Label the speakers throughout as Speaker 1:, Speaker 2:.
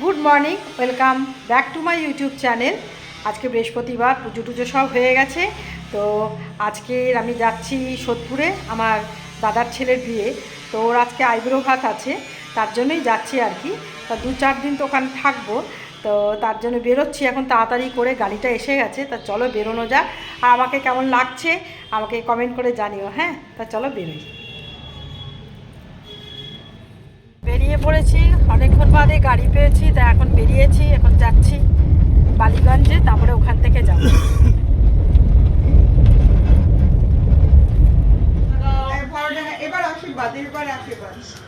Speaker 1: Good morning welcome back to my YouTube channel. आज के बृहस्पतिवार पुजो टुजो सब हो गेছে। तो आज के আমি যাচ্ছি সোদপুরে আমার দাদার ছেলের বিয়ে। তো ওর আজকে আইব্রো ভাত আছে, তার জন্যই যাচ্ছি আর কি। তা 2-4 দিন তো ওখানে থাকবো, তো তার জন্য বেরোচ্ছি এখন তাড়াতাড়ি করে। গাড়িটা এসে গেছে, তা চলো বেরোনো যাক। আর আমাকে কেমন লাগছে আমাকে কমেন্ট করে জানিও। হ্যাঁ, তা চলো বেরোই। বেরিয়ে পড়েছি, অনেকক্ষণ বাদে গাড়ি পেয়েছি, তা এখন বেরিয়েছি। এখন যাচ্ছি বালিগঞ্জে, তারপরে ওখান থেকে যাব।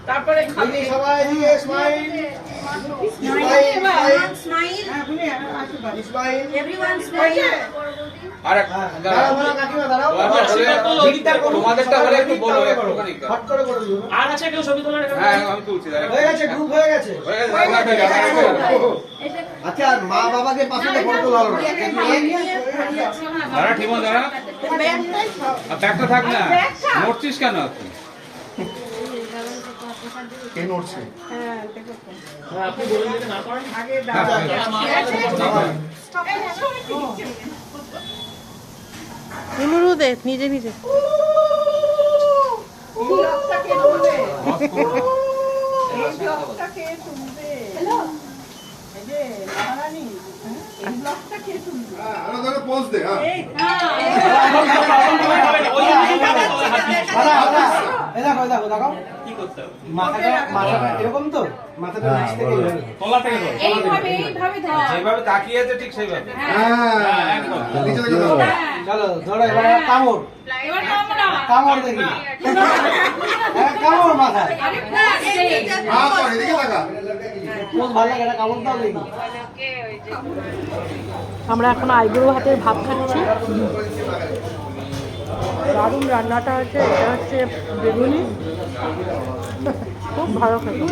Speaker 2: তারপরে সবাই এদিকে স্মাইল
Speaker 3: Everyone smile.
Speaker 2: আর কাকিমা দাঁড়াও, তোমাদেরটা হলে একটু বলো, একটুখানি হট করে করে দিও।
Speaker 4: আর আছে কেউ ছবি তোলার?
Speaker 2: হ্যাঁ আমি তুলছি।
Speaker 4: হয়ে গেছে, গ্রুপ হয়ে গেছে।
Speaker 2: আচ্ছা, আর মা বাবাকে পাশে ফটো তোলা হলো না। দাঁড়া ঠিক দাঁড়া, আর ব্যাগটা থাক না, নড়ছিস কেন তুই? কে নড়ছে?
Speaker 4: আপনি বলেন যদি না করেন আগে
Speaker 1: নুরুদে নিজে নিজে
Speaker 4: এরকম তো মাথাটা নিচ থেকে তলা থেকে ধর, যেভাবে তাকিয়ে আছে ঠিক সেইভাবে। চলো ধরো, এবার কামড় কামড় দেখি, কামড় মাথায় ভালো লাগে, কামড় দাও দেখি।
Speaker 1: আমরা এখন আইবুড়ো হাতের ভাত খাচ্ছি। দারুণ রান্নাটা হচ্ছে, এটা হচ্ছে বেগুনি, খুব ভালো খেতে।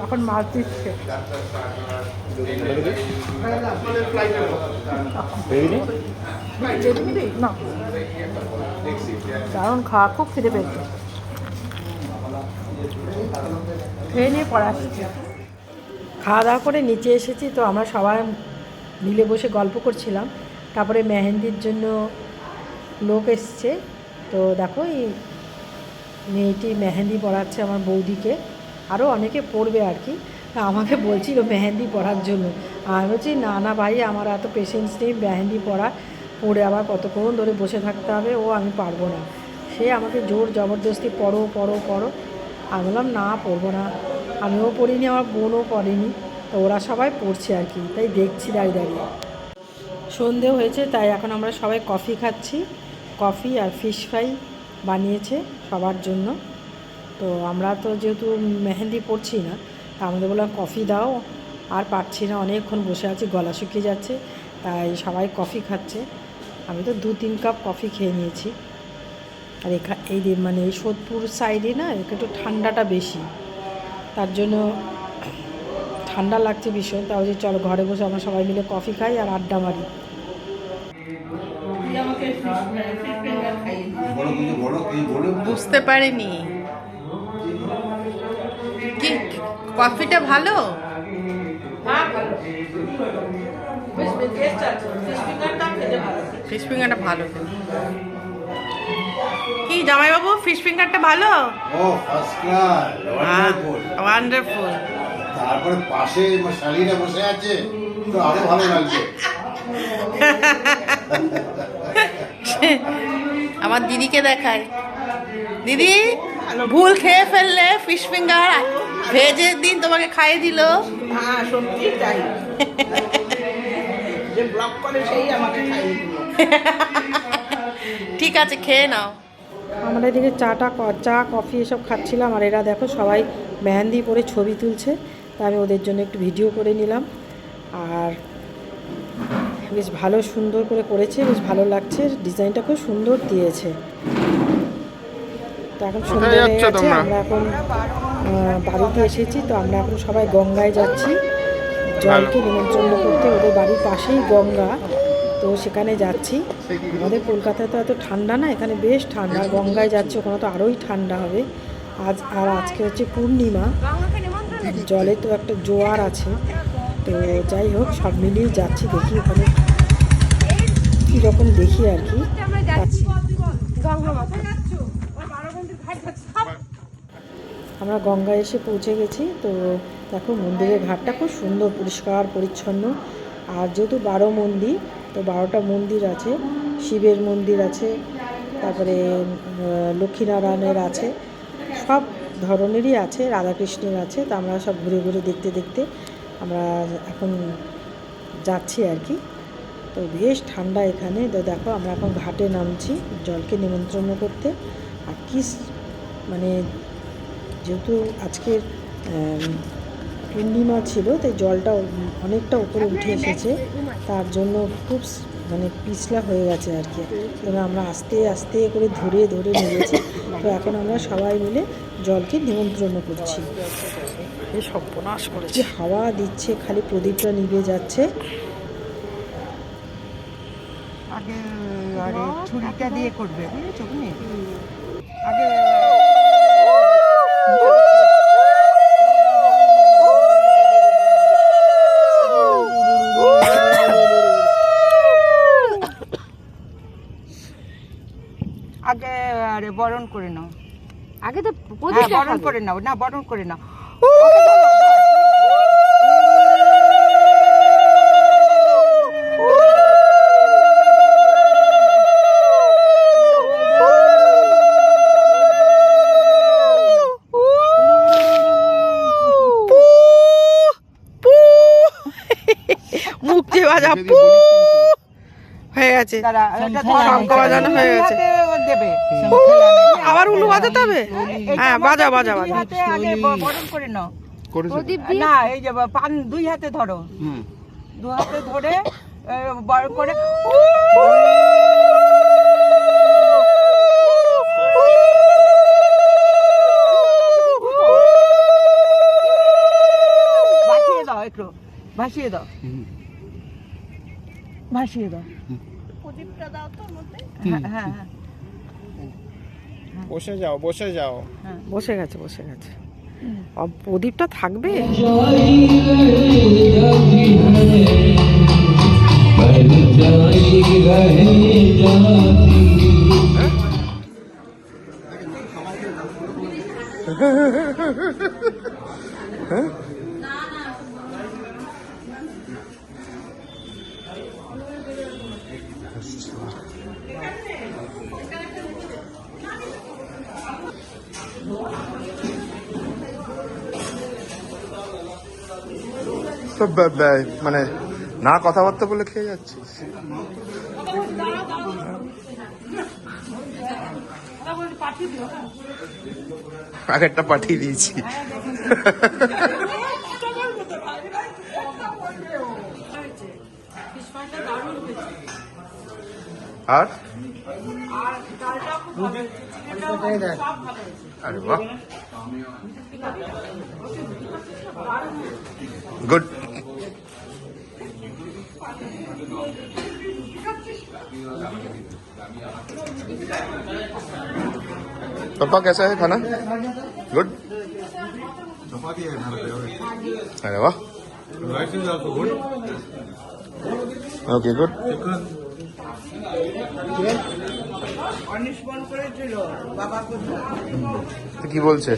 Speaker 1: এখন মাছ দিচ্ছে। না দারুণ খাওয়া, খুব খিদে পেয়েছে। খেয়ে নিয়ে পড়ে আসছি। খাওয়া দাওয়া করে নিচে এসেছি, তো আমরা সবাই মিলে বসে গল্প করছিলাম। তারপরে মেহেন্দির জন্য লোক এসছে। তো দেখো এই মেয়েটি মেহেন্দি পড়াচ্ছে আমার বৌদিকে, আরও অনেকে পড়বে আর কি। আমাকে বলছিল মেহেন্দি পড়ার জন্য, আমি বলছি না না ভাই, আমার এত পেশেন্স নেই মেহেন্দি পড়ে আবার কতক্ষণ ধরে বসে থাকতে হবে, ও আমি পারবো না। সে আমাকে জোর জবরদস্তি পড়ো পড়ো পড়ো। আমি বললাম না পড়বো না, আমিও পড়িনি, আমার বোনও পড়েনি, তো ওরা সবাই পড়ছে আর কি, তাই দেখছি দাঁড়িয়ে দাঁড়িয়ে। সন্ধে হয়েছে, তাই এখন আমরা সবাই কফি খাচ্ছি। কফি আর ফিশ ফ্রাই বানিয়েছে সবার জন্য। তো আমরা তো যেহেতু মেহেন্দি পড়ছি না, তা আমাদের বললাম কফি দাও, আর পারছি না, অনেকক্ষণ বসে আছি, গলা শুকিয়ে যাচ্ছে, তাই সবাই কফি খাচ্ছে। আমি তো 2-3 কাপ কফি খেয়ে নিয়েছি। আর এই মানে এই সোদপুর সাইডে না একটু ঠান্ডাটা বেশি, তার জন্য ঠান্ডা লাগছে ভীষণ। তাও যে চলো ঘরে বসে আমরা সবাই মিলে কফি খাই আর আড্ডা মারি।
Speaker 5: বুঝতে পারিনি কি কফিটা ভালো? ফিশ ফিঙ্গারটা ভালো। কি জামাইবাবু, ফিশ ফিঙ্গারটা ভালো?
Speaker 2: ও ফার্স্ট ক্লাস,
Speaker 5: ওয়ান্ডারফুল।
Speaker 2: তারপরে পাশে শালিরা বসে আছে, তো আরো ভালো লাগছে।
Speaker 5: আমার দিদিকে দেখায়, দিদি ভুল খেয়ে ফেললে ফিশ ফিঙ্গার ভেজে দিন তোমাকে খাইয়ে দিল।
Speaker 3: হ্যাঁ সত্যি তাই, যে ব্লক করে সেই আমাকে খাইয়ে দিল।
Speaker 5: ঠিক আছে, খেয়ে নাও।
Speaker 1: আমরা এদিকে চা কফি এসব খাচ্ছিলাম, আর এরা দেখো সবাই মেহেন্দি পরে ছবি তুলছে, তা আমি ওদের জন্য একটু ভিডিও করে নিলাম। আর বেশ ভালো সুন্দর করে করেছে, বেশ ভালো লাগছে, ডিজাইনটা খুব সুন্দর দিয়েছে। তো এখন সন্ধ্যা হয়ে গেছে, আমরা এখন বাড়িতে এসেছি। তো আমরা এখন সবাই গঙ্গায় যাচ্ছি জলকে নিমন্ত্রণ করতে। আমাদের বাড়ির পাশেই গঙ্গা, তো সেখানে যাচ্ছি। আমাদের কলকাতায় তো এত ঠান্ডা না, এখানে বেশ ঠান্ডা। গঙ্গায় যাচ্ছি, ওখানে তো আরোই ঠান্ডা হবে। আজকে হচ্ছে পূর্ণিমা, জলে তো একটা জোয়ার আছে। তো যাই হোক, সব মিলিয়ে যাচ্ছি, দেখি ওখানে কীরকম দেখি আর কি। আমরা গঙ্গায় এসে পৌঁছে গেছি। তো দেখো মন্দিরের ঘাটটা খুব সুন্দর, পরিষ্কার পরিচ্ছন্ন। আর যেহেতু 12 মন্দির, তো 12টা মন্দির আছে। শিবের মন্দির আছে, তারপরে লক্ষ্মীনারায়ণের আছে, সব ধরনেরই আছে, রাধাকৃষ্ণের আছে। তো আমরা সব ঘুরে ঘুরে দেখতে দেখতে আমরা এখন যাচ্ছি আর কি। তো বেশ ঠান্ডা এখানে। তো দেখো আমরা এখন ঘাটে নামছি জলকে নিমন্ত্রণ করতে। আর কি মানে যেহেতু আজকের পূর্ণিমা ছিল, তাই জলটা অনেকটা উপরে উঠে এসেছে, তার জন্য খুব মানে পিছলা হয়ে গেছে আর কি। তবে আমরা আস্তে আস্তে করে ধরে ধরে নিয়েছি। তো এখন আমরা সবাই মিলে জলকে নিমন্ত্রণ করছি। এই সর্বনাশ করেছে, হাওয়া দিচ্ছে, খালি প্রদীপটা নিভে যাচ্ছে।
Speaker 3: আগে আরে ছুরিটা দিয়ে করবে, বুঝেছো তুমি? আগে আগে আরে বরণ করে নাও।
Speaker 6: আগে তো
Speaker 3: হ্যাঁ, বরণ করে নাও, না বরণ করে নাও।
Speaker 5: মুখ দিয়ে বাজা পু হয়ে গেছে, শঙ্খ বাজানো হয়ে গেছে।
Speaker 3: দেবে
Speaker 5: আবার উলু বাজাতে হবে। হ্যাঁ, বাজা বাজা বাজা।
Speaker 3: হাতে আগে বরণ করে নাও। না, এই যে পান 2 হাতে ধরো, 2 হাতে ধরে বরণ করে ভাসিয়ে দাও, একটু ভাসিয়ে দাও, ভাসিয়ে দাও। প্রদীপটা দাও তো মধ্যে। হ্যাঁ হ্যাঁ হ্যাঁ,
Speaker 4: বসে যাও, বসে যাও।
Speaker 5: বসে গেছে, বসে গেছে। প্রদীপটা থাকবে।
Speaker 7: মানে না কথাবার্তা বলে খেয়ে যাচ্ছি। প্যাকেটটা পাঠিয়ে দিয়েছি। আর আরে বাহ, गुड। पापा कैसा है खाना? गुड। अरे वाह, ओके गुड। তো কি বলছে?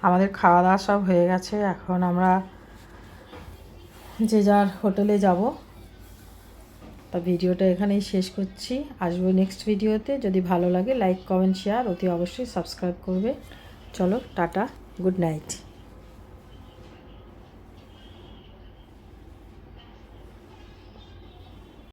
Speaker 1: আমাদের খাওয়া দাওয়া সব হয়ে গেছে, এখন আমরা যে যার হোটেলে যাব। তা ভিডিওটা এখানেই শেষ করছি। আসবো নেক্সট ভিডিওতে। যদি ভালো লাগে লাইক কমেন্ট শেয়ার অতি অবশ্যই সাবস্ক্রাইব করবে। চলো টাটা, গুড নাইট।